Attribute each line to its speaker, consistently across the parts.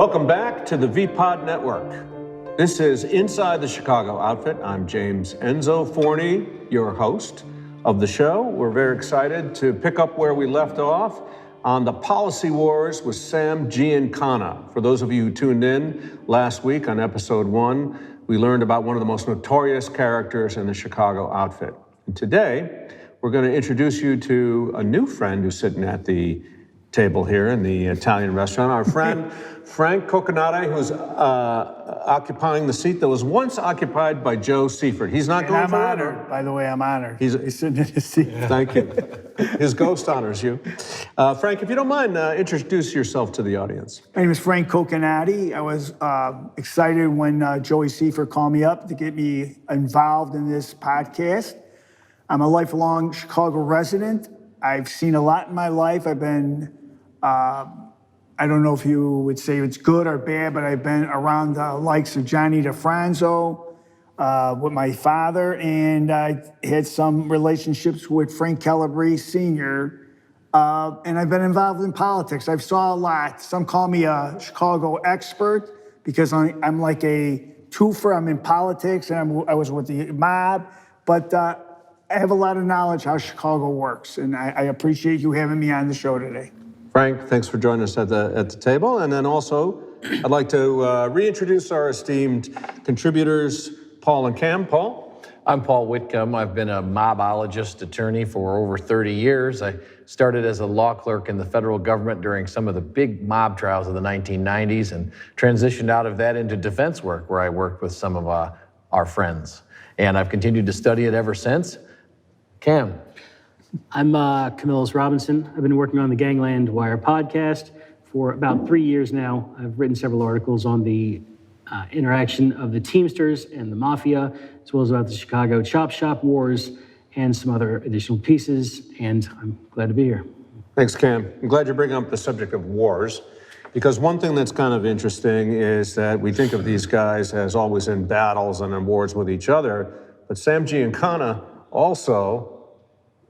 Speaker 1: Welcome back to the VPOD Network. This is Inside the Chicago Outfit. I'm James Enzo Forney, your host of the show. We're very excited to pick up where we left off on the policy wars with Sam Giancana. For those of you who tuned in last week on episode 1, we learned about one of the most notorious characters in the Chicago outfit. And today, we're going to introduce you to a new friend who's sitting at the table here in the Italian restaurant. Our friend, Frank Coconati, who's occupying the seat that was once occupied by Joe Seifert. He's not going forever.
Speaker 2: I'm honored, by the way, I'm honored. He's sitting in his seat.
Speaker 1: Thank you. His ghost honors you. Frank, if you don't mind, introduce yourself to the audience.
Speaker 2: My name is Frank Coconati. I was excited when Joey Seifert called me up to get me involved in this podcast. I'm a lifelong Chicago resident. I've seen a lot in my life. I've been, I don't know if you would say it's good or bad, but I've been around the likes of Johnny DeFranco with my father, and I had some relationships with Frank Calabrese Sr., and I've been involved in politics. I've saw a lot. Some call me a Chicago expert because I'm like a twofer. I'm in politics, and I was with the mob, but I have a lot of knowledge how Chicago works, and I appreciate you having me on the show today.
Speaker 1: Frank, thanks for joining us at the table. And then also, I'd like to reintroduce our esteemed contributors, Paul and Cam. Paul?
Speaker 3: I'm Paul Whitcomb. I've been a mobologist attorney for over 30 years. I started as a law clerk in the federal government during some of the big mob trials of the 1990s and transitioned out of that into defense work, where I worked with some of our friends. And I've continued to study it ever since. Cam?
Speaker 4: I'm Camillus Robinson. I've been working on the Gangland Wire podcast for about 3 years now. I've written several articles on the interaction of the Teamsters and the Mafia, as well as about the Chicago Chop Shop Wars and some other additional pieces, and I'm glad to be here.
Speaker 1: Thanks, Cam. I'm glad you're bringing up the subject of wars, because one thing that's kind of interesting is that we think of these guys as always in battles and in wars with each other, but Sam Giancana also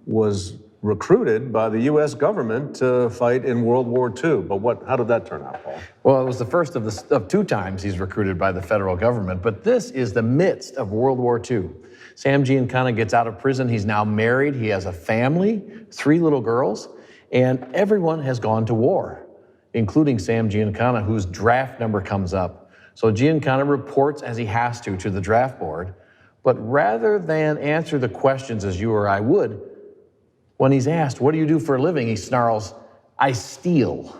Speaker 1: was recruited by the U.S. government to fight in World War II. But how did that turn out, Paul?
Speaker 3: Well, it was the first of 2 times he's recruited by the federal government, but this is the midst of World War II. Sam Giancana gets out of prison. He's now married. He has a family, 3 little girls, and everyone has gone to war, including Sam Giancana, whose draft number comes up. So Giancana reports as he has to the draft board, but rather than answer the questions as you or I would, when he's asked, what do you do for a living? He snarls, I steal.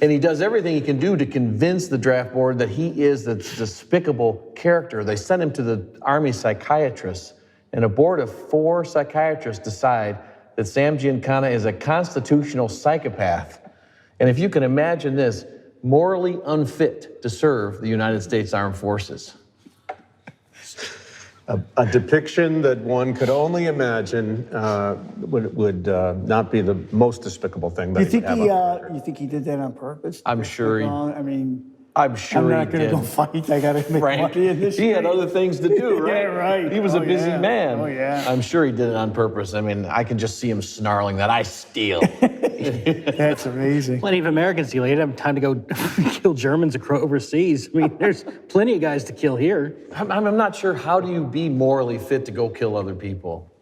Speaker 3: And he does everything he can do to convince the draft board that he is the despicable character. They send him to the Army psychiatrists, and a board of 4 psychiatrists decide that Sam Giancana is a constitutional psychopath. And if you can imagine this, morally unfit to serve the United States Armed Forces.
Speaker 1: A depiction that one could only imagine would not be the most despicable thing that
Speaker 2: You think he did that on purpose?
Speaker 3: I'm sure he.
Speaker 2: I'm
Speaker 3: sure
Speaker 2: I'm not going to go fight. I got to make money in this.
Speaker 3: He had other things to do, right?
Speaker 2: Yeah, right.
Speaker 3: He was a busy man.
Speaker 2: Oh, yeah.
Speaker 3: I'm sure he did it on purpose. I mean, I can just see him snarling that I steal.
Speaker 2: That's amazing.
Speaker 4: Plenty of Americans steal. He didn't have time to go kill Germans overseas. I mean, there's plenty of guys to kill here.
Speaker 3: I'm not sure, how do you be morally fit to go kill other people?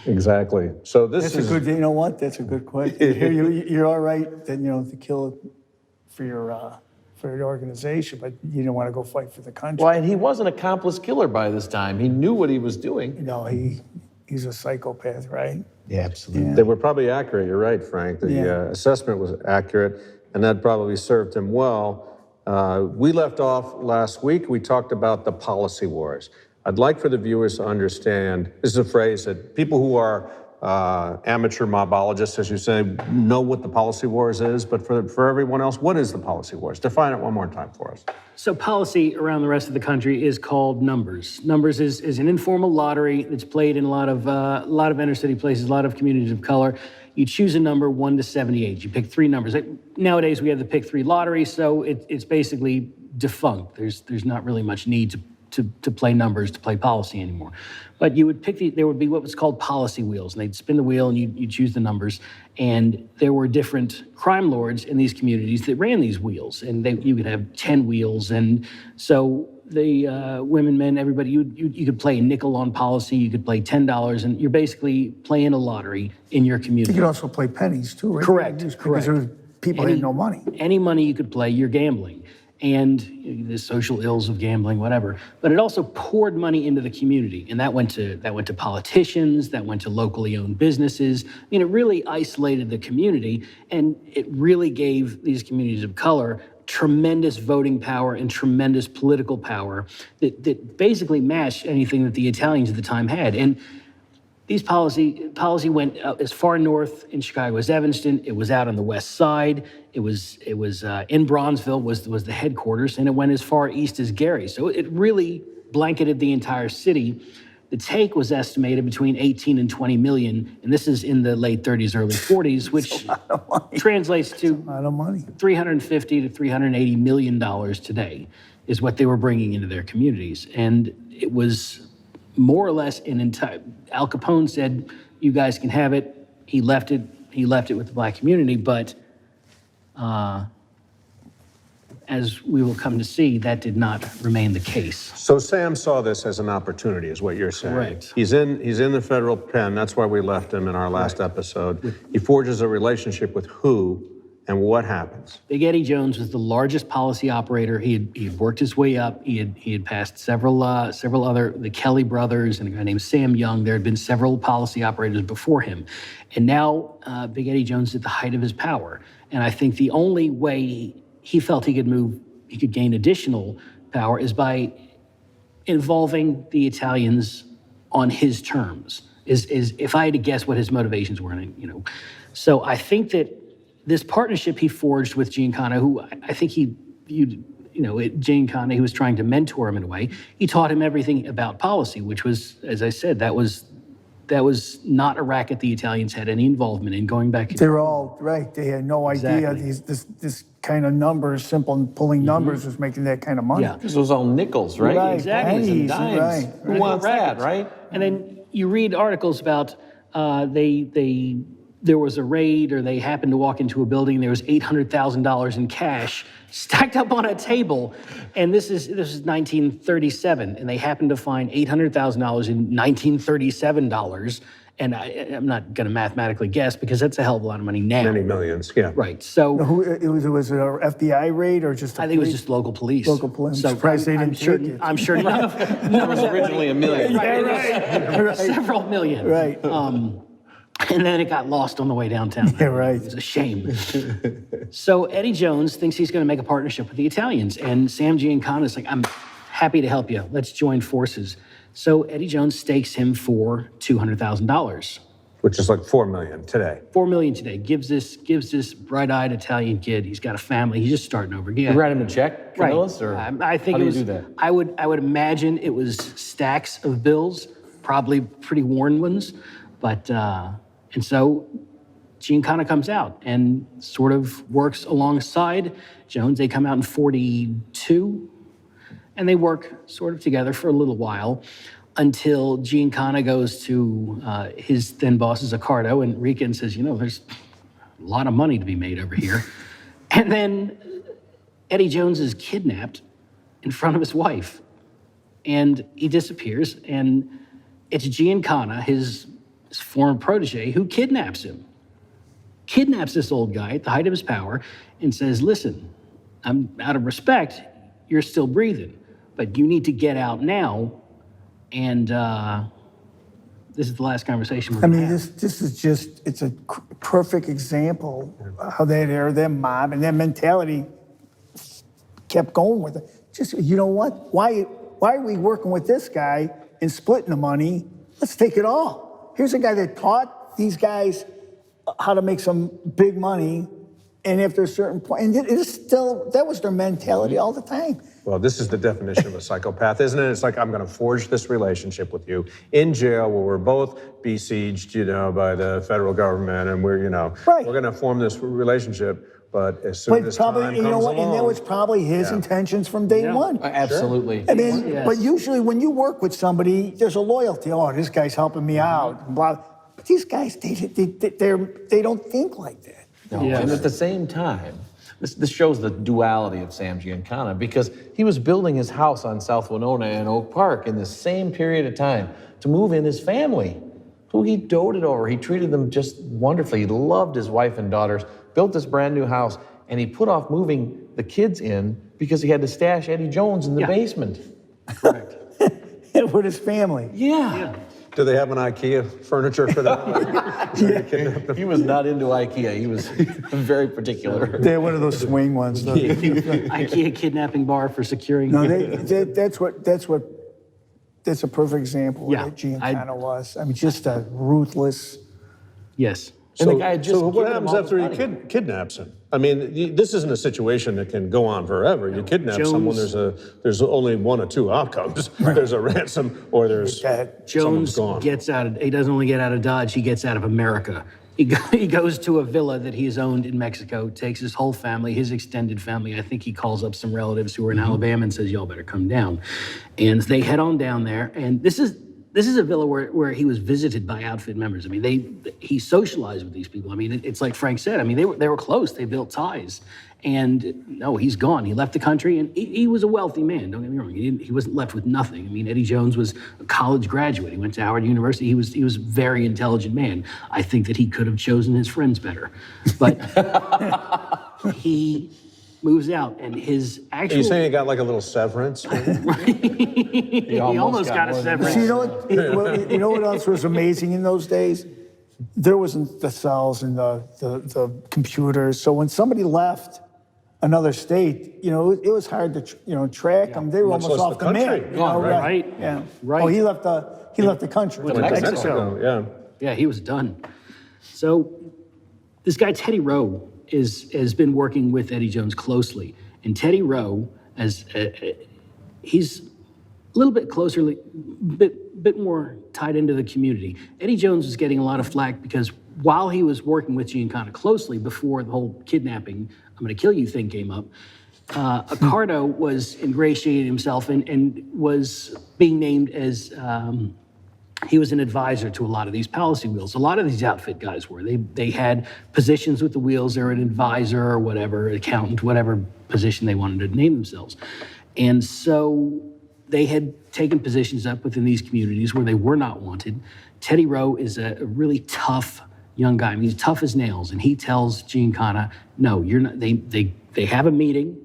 Speaker 1: Exactly. So this
Speaker 2: is a good. You know what? That's a good question. You're all right. Then to kill for your organization, but you don't want to go fight for the country.
Speaker 3: Well, and he was an accomplice killer by this time. He knew what he was doing.
Speaker 2: No, he's a psychopath, right?
Speaker 3: Yeah, absolutely.
Speaker 1: Yeah. They were probably accurate. You're right, Frank. The assessment was accurate, and that probably served him well. We left off last week. We talked about the policy wars. I'd like for the viewers to understand, this is a phrase that people who are amateur mobologists, as you say, know what the policy wars is, but for everyone else, what is the policy wars? Define it one more time for us.
Speaker 4: So policy around the rest of the country is called numbers. Numbers is an informal lottery that's played in a lot of inner city places, a lot of communities of color. You choose a number 1 to 78. You pick 3 numbers. Nowadays, we have the pick 3 lottery, so it's basically defunct. There's not really much need to play numbers, to play policy anymore. But you would pick there would be what was called policy wheels, and they'd spin the wheel and you'd choose the numbers. And there were different crime lords in these communities that ran these wheels, and you could have 10 wheels. And so the women, men, everybody, you could play a nickel on policy, you could play $10, and you're basically playing a lottery in your community.
Speaker 2: You could also play pennies too, right?
Speaker 4: Correct,
Speaker 2: Because
Speaker 4: correct.
Speaker 2: there was people had no money.
Speaker 4: Any money you could play, you're gambling. And the social ills of gambling, whatever. But it also poured money into the community, and that went to politicians, that went to locally owned businesses. I mean, it really isolated the community, and it really gave these communities of color tremendous voting power and tremendous political power that basically matched anything that the Italians at the time had. And these policy went as far north in Chicago as Evanston. It was out on the west side. It was in Bronzeville was the headquarters, and it went as far east as Gary. So it really blanketed the entire city. The take was estimated between 18 and 20 million, and this is in the late 30s, early 40s, which translates to
Speaker 2: A lot of money.
Speaker 4: 350 to 380 million dollars today is what they were bringing into their communities, and it was more or less an entire. Al Capone said, "You guys can have it." He left it with the black community, but as we will come to see, that did not remain the case.
Speaker 1: So Sam saw this as an opportunity, is what you're saying.
Speaker 4: Correct.
Speaker 1: He's in the federal pen. That's why we left him in our last episode. He forges a relationship with who, and what happens?
Speaker 4: Big Eddie Jones was the largest policy operator. He had worked his way up. He had passed several other, the Kelly brothers and a guy named Sam Young. There had been several policy operators before him. And now Big Eddie Jones is at the height of his power. And I think the only way he felt he could gain additional power is by involving the Italians on his terms. Is if I had to guess what his motivations were, So I think that this partnership he forged with Giancana, who I think he viewed, Giancana, he was trying to mentor him in a way. He taught him everything about policy, which was, as I said, that was not a racket the Italians had any involvement in. Going back,
Speaker 2: They're all right. They had no idea
Speaker 4: Exactly.
Speaker 2: this kind of numbers, simple pulling numbers, was making that kind of money.
Speaker 4: Yeah.
Speaker 3: This was all nickels, right?
Speaker 2: Right,
Speaker 4: Exactly.
Speaker 2: pennies,
Speaker 3: Dimes.
Speaker 2: right.
Speaker 3: Who wants that, right?
Speaker 4: And then you read articles about there was a raid, or they happened to walk into a building. There was $800,000 in cash stacked up on a table, and this is 1937, and they happened to find $800,000 in 1937 dollars. And I'm not going to mathematically guess because that's a hell of a lot of money now.
Speaker 1: Many millions, yeah.
Speaker 4: Right. So
Speaker 2: Who was it an FBI raid or just?
Speaker 4: I think it was just local police.
Speaker 2: Local police.
Speaker 4: So
Speaker 2: I'm surprised they
Speaker 4: I'm
Speaker 2: didn't
Speaker 4: sure.
Speaker 2: take it.
Speaker 4: I'm sure none
Speaker 3: It was originally $1 million.
Speaker 2: right.
Speaker 4: several million.
Speaker 2: Right.
Speaker 4: And then it got lost on the way downtown.
Speaker 2: Yeah, right.
Speaker 4: It was a shame. So Eddie Jones thinks he's going to make a partnership with the Italians, and Sam Giancana is like, "I'm happy to help you. Let's join forces." So Eddie Jones stakes him for $200,000.
Speaker 1: Which is like $4 million today.
Speaker 4: $4 million today. Gives this bright-eyed Italian kid. He's got a family. He's just starting over again.
Speaker 3: You write him a check, Camillus, or
Speaker 4: I think
Speaker 3: how do
Speaker 4: it
Speaker 3: you
Speaker 4: was.
Speaker 3: do that?
Speaker 4: I would imagine it was stacks of bills, probably pretty worn ones, but and so Giancana comes out and sort of works alongside Jones. They come out in 42, and they work sort of together for a little while until Giancana goes to his then boss, Accardo, and Rica, and says, there's a lot of money to be made over here. And then Eddie Jones is kidnapped in front of his wife, and he disappears, and it's Giancana, his former protege, who kidnaps him. Kidnaps this old guy at the height of his power and says, "Listen, I'm out of respect, you're still breathing, but you need to get out now." And this is the last conversation we're
Speaker 2: I
Speaker 4: gonna
Speaker 2: mean,
Speaker 4: have.
Speaker 2: this is just, it's a perfect example of how their mob and their mentality kept going with it. Just, you know what? Why are we working with this guy and splitting the money? Let's take it all. Here's a guy that taught these guys how to make some big money, and after a certain point, and it is still, that was their mentality all the time.
Speaker 1: Well, this is the definition of a psychopath, isn't it? It's like, I'm going to forge this relationship with you in jail where we're both besieged, by the federal government, and we're
Speaker 2: Right.
Speaker 1: going to form this relationship. but as soon as time
Speaker 2: probably,
Speaker 1: comes along,
Speaker 2: and that was probably his intentions from day one.
Speaker 3: Absolutely.
Speaker 2: I mean,
Speaker 4: Yes.
Speaker 2: but usually when you work with somebody, there's a loyalty. Oh, this guy's helping me out. Blah. But these guys, they don't think like that.
Speaker 3: No.
Speaker 4: Yes.
Speaker 3: And at the same time, this shows the duality of Sam Giancana, because he was building his house on South Winona and Oak Park in the same period of time to move in his family, who he doted over. He treated them just wonderfully. He loved his wife and daughters, built this brand new house, and he put off moving the kids in because he had to stash Eddie Jones in the basement.
Speaker 4: Correct.
Speaker 2: With his family.
Speaker 3: Yeah.
Speaker 1: do they have an IKEA furniture for that?
Speaker 3: He was not into IKEA. He was very particular.
Speaker 2: They're one of those swing ones. Though.
Speaker 4: IKEA kidnapping bar for securing.
Speaker 2: No, that's a perfect example of
Speaker 4: Yeah,
Speaker 2: what Giancana was. I mean, just a ruthless.
Speaker 4: Yes.
Speaker 3: And the guy had just
Speaker 1: so what
Speaker 3: given him
Speaker 1: happens
Speaker 3: all his
Speaker 1: after
Speaker 3: money.
Speaker 1: he kidnaps him? I mean, this isn't a situation that can go on forever. You kidnap someone, there's only one or two outcomes. There's a ransom or there's someone's
Speaker 4: Jones
Speaker 1: gone.
Speaker 4: gets out of, he doesn't only get out of Dodge, he gets out of America. He goes to a villa that he's owned in Mexico, takes his whole family, his extended family. I think he calls up some relatives who are in Alabama and says, y'all better come down. And they head on down there. And this is a villa where he was visited by outfit members. I mean, he socialized with these people. I mean, it's like Frank said. I mean, they were close. They built ties. And no, he's gone. He left the country, and he was a wealthy man. Don't get me wrong. He wasn't left with nothing. I mean, Eddie Jones was a college graduate. He went to Howard University. He was a very intelligent man. I think that he could have chosen his friends better, but he moves out, and his actual.
Speaker 1: Are you saying he got like a little severance?
Speaker 4: He almost got a severance.
Speaker 2: See, you know what else was amazing in those days? There wasn't the cells and the computers. So when somebody left another state, it was hard to track them. They were
Speaker 1: Much
Speaker 2: almost
Speaker 1: less
Speaker 2: off
Speaker 1: the
Speaker 2: the map.
Speaker 1: country.
Speaker 4: Right.
Speaker 2: Yeah.
Speaker 4: Right.
Speaker 2: Oh, he left the country.
Speaker 4: Went to Mexico.
Speaker 1: Yeah.
Speaker 4: Yeah, he was done. So this guy, Teddy Rowe, has been working with Eddie Jones closely. And Teddy Rowe, he's a little bit closer, bit more tied into the community. Eddie Jones was getting a lot of flack because while he was working with Giancana closely before the whole kidnapping, I'm going to kill you thing came up, Accardo was ingratiating himself and was being named as he was an advisor to a lot of these policy wheels. A lot of these outfit guys were. They had positions with the wheels. They were an advisor or whatever, accountant, whatever position they wanted to name themselves. And so they had taken positions up within these communities where they were not wanted. Teddy Rowe is a really tough young guy. I mean, he's tough as nails. And he tells Giancana, no, you're not. They have a meeting.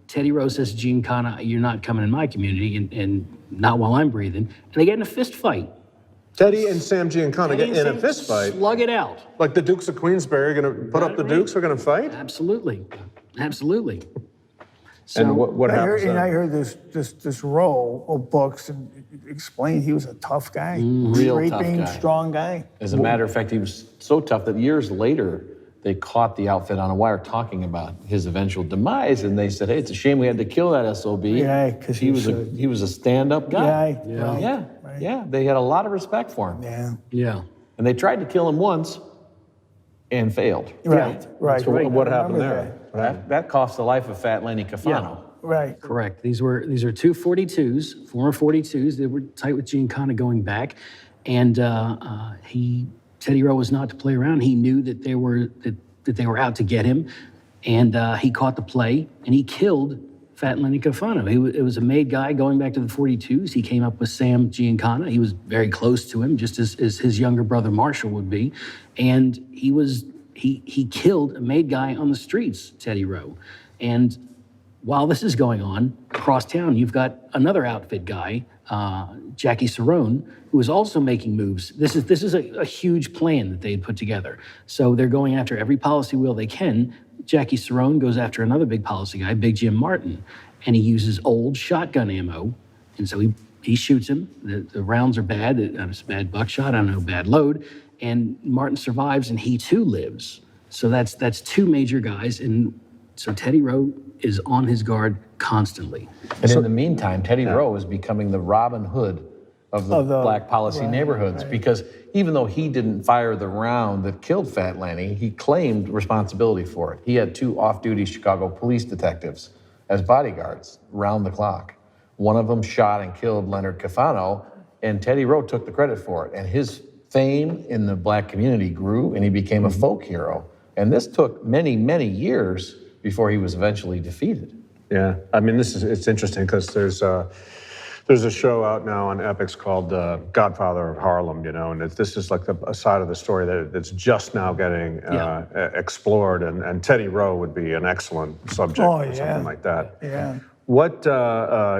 Speaker 4: Teddy Rowe says to Giancana, you're not coming in my community and not while I'm breathing. And they get in a fist fight.
Speaker 1: Teddy and Sam Giancana get in a fist fight.
Speaker 4: Slug it out.
Speaker 1: Like the Dukes of Queensberry are going to put up the Dukes? Are going to fight?
Speaker 4: Absolutely. Absolutely. So,
Speaker 1: And what happens then?
Speaker 2: I heard this Rowe of books and explained he was a tough guy.
Speaker 3: Real
Speaker 2: Great
Speaker 3: tough
Speaker 2: being
Speaker 3: guy.
Speaker 2: strong guy.
Speaker 3: As a matter of fact, he was so tough that years later, they caught the outfit on a wire talking about his eventual demise, and they said, "Hey, it's a shame we had to kill that SOB."
Speaker 2: Yeah, 'cause
Speaker 3: he was a stand-up guy.
Speaker 2: Yeah.
Speaker 3: Yeah. They had a lot of respect for him,
Speaker 2: Yeah.
Speaker 4: yeah.
Speaker 3: and they tried to kill him once, and failed.
Speaker 2: Right.
Speaker 1: So what happened
Speaker 2: Remember
Speaker 1: there?
Speaker 3: That cost the life of Fat Lenny Cafano.
Speaker 2: Right.
Speaker 4: Correct. These are two 42s, former 42s. They were tight with Giancana going back, and Teddy Rowe was not to play around. He knew that they were out to get him, and he caught the play and he killed Fat Lenny Cafano. It was a made guy going back to the 42s. He came up with Sam Giancana. He was very close to him, just as his younger brother Marshall would be, and he killed a made guy on the streets, Teddy Rowe, and while this is going on, across town, you've got another outfit guy, Jackie Cerrone, who is also making moves. This is a huge plan that they had put together. So they're going after every policy wheel they can. Jackie Cerrone goes after another big policy guy, Big Jim Martin, and he uses old shotgun ammo. And so he shoots him. The rounds are bad. It's bad buckshot, I don't know, bad load. And Martin survives, and he too lives. So that's two major guys. And so Teddy Rowe is on his guard constantly.
Speaker 3: And in the meantime, Teddy Rowe is becoming the Robin Hood of the black policy neighborhoods, because even though he didn't fire the round that killed Fat Lanny, he claimed responsibility for it. He had 2 off-duty Chicago police detectives as bodyguards round the clock. One of them shot and killed Leonard Cafano, and Teddy Rowe took the credit for it. And his fame in the black community grew, and he became a folk hero. And this took many, many years before he was eventually defeated.
Speaker 1: Yeah, I mean, it's interesting because there's a show out now on Epix called Godfather of Harlem, you know, and this is like a side of the story that's just now getting explored, and Teddy Rowe would be an excellent subject for something like that.
Speaker 2: Yeah.
Speaker 1: What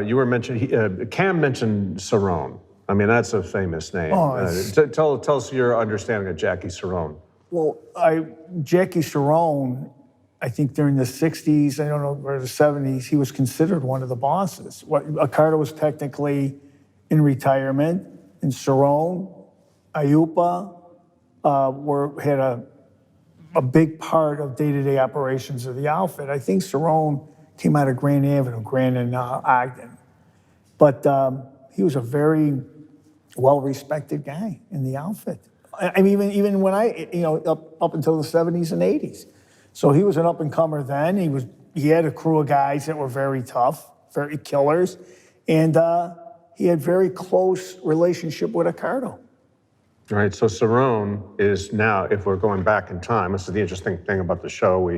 Speaker 1: you were mentioning, Cam mentioned Cerrone. I mean, that's a famous name. Tell us your understanding of Jackie Cerrone.
Speaker 2: Well, Jackie Cerrone, I think during the 60s, I don't know, or the 70s, he was considered one of the bosses. Accardo was technically in retirement, and Cerrone, Ayupa had a big part of day-to-day operations of the outfit. I think Cerrone came out of Grand Avenue, Grand and Ogden. But he was a very well-respected guy in the outfit. I mean, even when up until the 70s and 80s. So he was an up-and-comer then. He had a crew of guys that were very tough, very killers, and he had very close relationship with Accardo.
Speaker 1: Right, so Cerrone is now, if we're going back in time, this is the interesting thing about the show,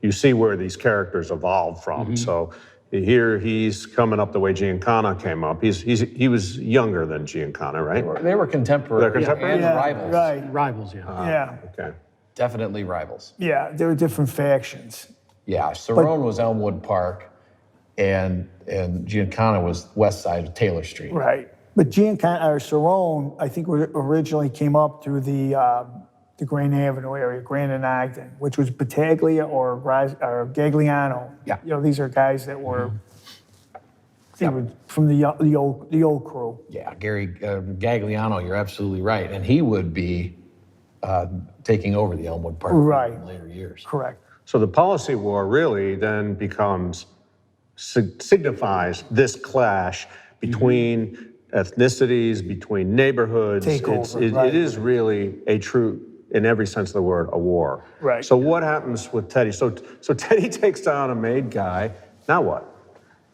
Speaker 1: you see where these characters evolved from. So here he's coming up the way Giancana came up. He was younger than Giancana, right?
Speaker 3: They were contemporary.
Speaker 1: They're contemporary?
Speaker 3: And rivals.
Speaker 2: Right.
Speaker 4: Rivals, yeah.
Speaker 2: Yeah.
Speaker 1: Okay.
Speaker 3: Definitely rivals.
Speaker 2: Yeah, there were different factions.
Speaker 3: Yeah, Cerrone was Elmwood Park, and Giancana was west side of Taylor Street.
Speaker 2: Right. But Cerrone, I think, originally came up through the Grand Avenue area, Grand and Ogden, which was Battaglia or Gagliano.
Speaker 3: Yeah.
Speaker 2: You know, these are guys that were, they were from the old crew.
Speaker 3: Yeah, Gary Gagliano, you're absolutely right. And he would be taking over the Elmwood Park in later years.
Speaker 2: Correct.
Speaker 1: So the policy war really then signifies this clash between ethnicities, between neighborhoods. It is really a true, in every sense of the word, a war.
Speaker 2: Right.
Speaker 1: So what happens with Teddy? So Teddy takes down a made guy. Now what?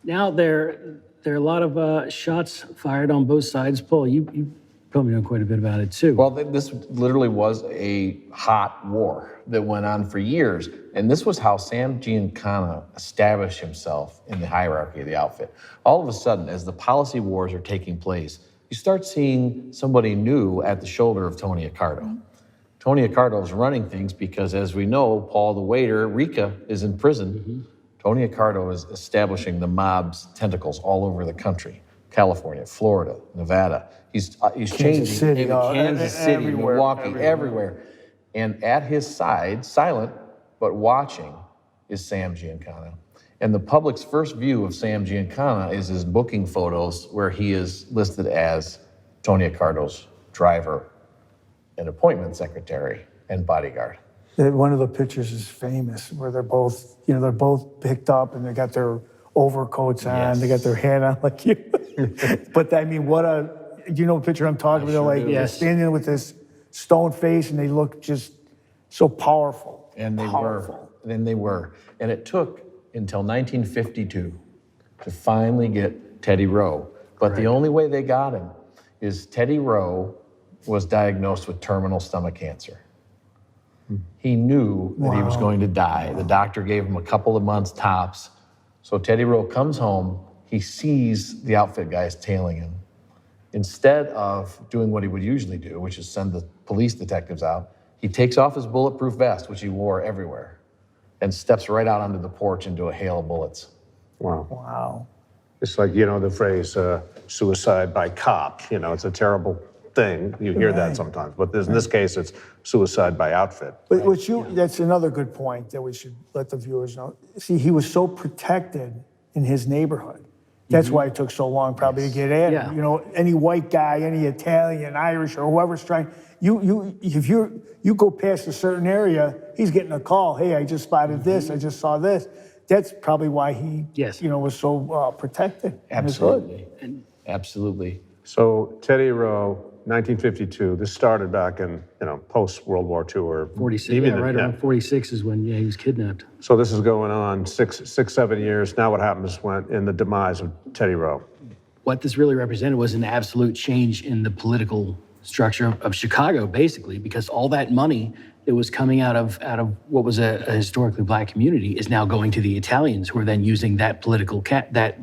Speaker 4: Now there are a lot of shots fired on both sides. Paul, you probably know quite a bit about it too.
Speaker 3: Well, this literally was a hot war that went on for years. And this was how Sam Giancana established himself in the hierarchy of the outfit. All of a sudden, as the policy wars are taking place, you start seeing somebody new at the shoulder of Tony Accardo. Tony Accardo is running things because, as we know, Paul the waiter, Rika, is in prison. Tony Accardo is establishing the mob's tentacles all over the country. California, Florida, Nevada. He's changing
Speaker 2: City,
Speaker 3: Kansas City,
Speaker 2: everywhere,
Speaker 3: Milwaukee, everywhere. And at his side, silent but watching, is Sam Giancana. And the public's first view of Sam Giancana is his booking photos where he is listed as Tony Accardo's driver and appointment secretary and bodyguard.
Speaker 2: One of the pictures is famous where they're both picked up and they got their overcoats on, they got their hat on like you. But I mean, do you know the picture I'm talking about? They're standing with this stone face and they look just so powerful.
Speaker 3: And they were. And it took until 1952 to finally get Teddy Rowe. But the only way they got him is Teddy Rowe was diagnosed with terminal stomach cancer. He knew that he was going to die. The doctor gave him a couple of months tops. So Teddy Rowe comes home, he sees the outfit guys tailing him. Instead of doing what he would usually do, which is send the police detectives out, he takes off his bulletproof vest, which he wore everywhere, and steps right out onto the porch into a hail of bullets.
Speaker 1: Wow.
Speaker 2: Wow.
Speaker 1: It's like, the phrase suicide by cop. It's a terrible thing. You hear that sometimes. But in this case, it's suicide by outfit.
Speaker 2: But that's another good point that we should let the viewers know. See, he was so protected in his neighborhood. That's why it took so long probably to get at him. Any white guy, any Italian, Irish, or whoever's trying, if you go past a certain area, he's getting a call. Hey, I just spotted this. I just saw this. That's probably why he, was so protected.
Speaker 3: Absolutely. Absolutely.
Speaker 1: So Teddy Rowe, 1952. This started back in, post World War II or
Speaker 4: 46,
Speaker 1: even
Speaker 4: right around 46 is when he was kidnapped.
Speaker 1: So this is going on six, 7 years. Now what happens in the demise of Teddy Rowe?
Speaker 4: What this really represented was an absolute change in the political structure of Chicago, basically, because all that money that was coming out of what was a historically black community is now going to the Italians, who are then using that political that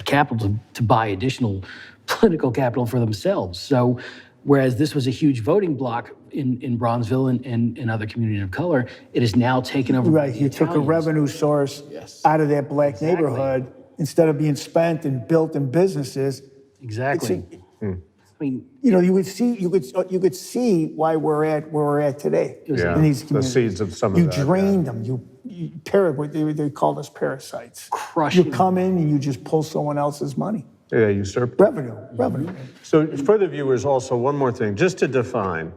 Speaker 4: capital to buy additional political capital for themselves. So, whereas this was a huge voting bloc in Bronzeville and other communities of color, it is now taken over.
Speaker 2: Right, you took a revenue source out of that black neighborhood instead of being spent and built in businesses.
Speaker 4: Exactly. I mean,
Speaker 2: you could see why we're at where we're at today in these communities.
Speaker 1: The seeds of some of
Speaker 2: you
Speaker 1: that.
Speaker 2: You drained them. They called us parasites.
Speaker 4: Crushing.
Speaker 2: You come in and you just pull someone else's money.
Speaker 1: Yeah, usurp.
Speaker 2: Revenue.
Speaker 1: So for the viewers, also one more thing, just to define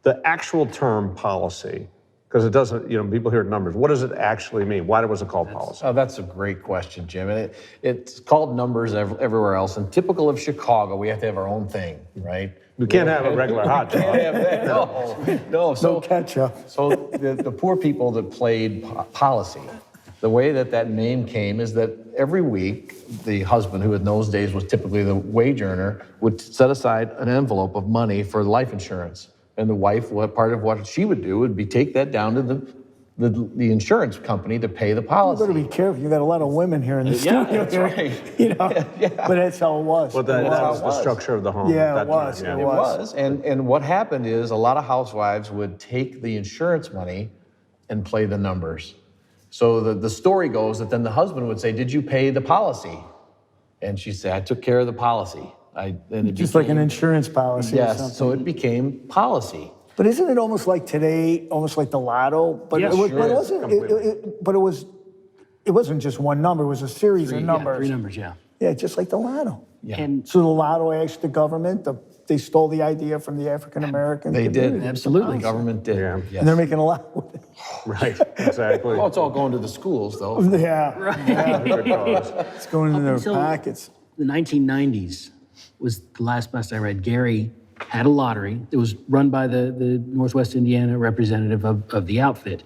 Speaker 1: the actual term policy, because it doesn't, people hear numbers. What does it actually mean? Why was it called policy?
Speaker 3: Oh, that's a great question, Jim. And it's called numbers everywhere else. And typical of Chicago, we have to have our own thing, right?
Speaker 1: We can't have a regular hot dog.
Speaker 3: No.
Speaker 2: No ketchup.
Speaker 3: So the poor people that played policy, the way that name came is that every week, the husband, who in those days was typically the wage earner, would set aside an envelope of money for life insurance. And the wife, part of what she would do would be take that down to the insurance company to pay the policy.
Speaker 2: You better be careful. You got a lot of women here in the studio.
Speaker 3: That's right.
Speaker 2: But that's how it was.
Speaker 1: Well, that was the structure of the home.
Speaker 2: Yeah,
Speaker 1: at
Speaker 2: it
Speaker 1: that
Speaker 2: was.
Speaker 1: time,
Speaker 3: It was. And what happened is a lot of housewives would take the insurance money and play the numbers. So the story goes that then the husband would say, "Did you pay the policy?" And she said, "I took care of the policy."
Speaker 2: Just like an insurance policy or something.
Speaker 3: Yes, so it became policy.
Speaker 2: But isn't it almost like today, almost like the lotto? But
Speaker 4: Yeah,
Speaker 2: it was,
Speaker 4: sure.
Speaker 2: but it wasn't. But it wasn't just one number. It was a series of numbers.
Speaker 4: Three numbers, yeah.
Speaker 2: Yeah, just like the lotto.
Speaker 3: Yeah.
Speaker 4: And
Speaker 2: So the lotto asked the government. They stole the idea from the African American.
Speaker 3: They did.
Speaker 4: Absolutely.
Speaker 3: The government did.
Speaker 1: Yeah.
Speaker 3: Yes.
Speaker 2: And they're making a lot with it.
Speaker 1: Right, exactly.
Speaker 3: Well, it's all going to the schools, though.
Speaker 2: Yeah.
Speaker 1: Good cause.
Speaker 2: It's going in their
Speaker 4: until-
Speaker 2: pockets.
Speaker 4: the 1990s was the last best I read. Gary had a lottery. It was run by the Northwest Indiana representative of the outfit.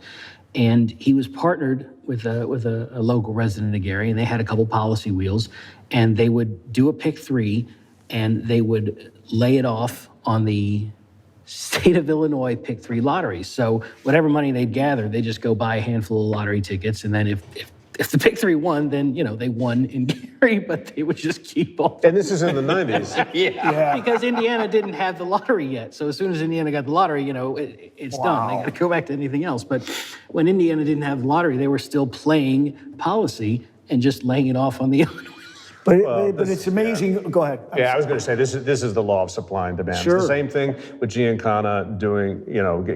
Speaker 4: And he was partnered with a local resident of Gary, and they had a couple policy wheels, and they would do a pick three, and they would lay it off on the state of Illinois pick three lotteries. So whatever money they'd gather, they just go buy a handful of lottery tickets, and then if the pick three won, then they won in Gary, but they would just keep all.
Speaker 1: And this is in the 90s.
Speaker 4: Yeah, because Indiana didn't have the lottery yet. So as soon as Indiana got the lottery, it's done. They got to go back to anything else. But when Indiana didn't have the lottery, they were still playing policy and just laying it off on the Illinois.
Speaker 2: But it's amazing. Go ahead.
Speaker 1: Yeah, I was going to say, this is the law of supply and demand.
Speaker 2: Sure.
Speaker 1: It's the same thing with Giancana doing,